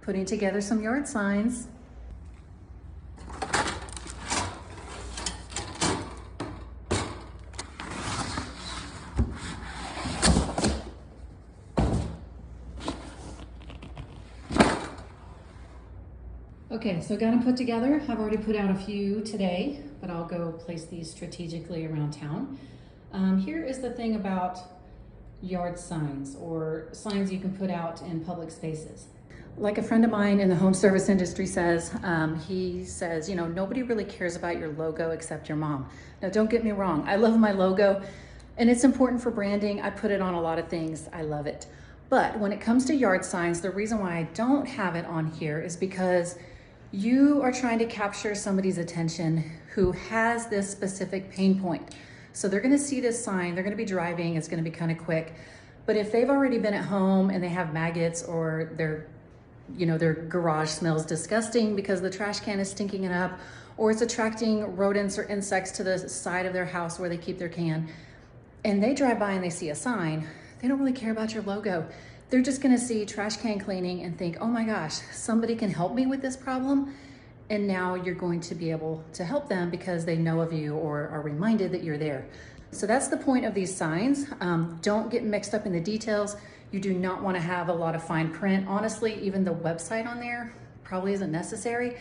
putting together some yard signs. Okay, so got them put together. I've already put out a few today, but I'll go place these strategically around town. Here is the thing about yard signs or signs you can put out in public spaces. Like a friend of mine in the home service industry says, he says, you know, nobody really cares about your logo except your mom. Now, don't get me wrong. I love my logo and it's important for branding. I put it on a lot of things. I love it. But when it comes to yard signs, the reason why I don't have it on here is because you are trying to capture somebody's attention who has this specific pain point. So they're gonna see this sign, they're gonna be driving, it's gonna be kind of quick. But if they've already been at home and they have maggots or their garage smells disgusting because the trash can is stinking it up, or it's attracting rodents or insects to the side of their house where they keep their can, and they drive by and they see a sign, they don't really care about your logo. They're just gonna see trash can cleaning and think, oh my gosh, somebody can help me with this problem. And now you're going to be able to help them because they know of you or are reminded that you're there. So that's the point of these signs. Don't get mixed up in the details. You do not want to have a lot of fine print. Honestly, even the website on there probably isn't necessary.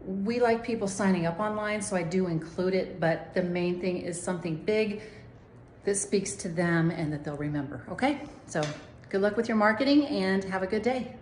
We like people signing up online, so I do include it, but the main thing is something big that speaks to them and that they'll remember, okay? So good luck with your marketing and have a good day.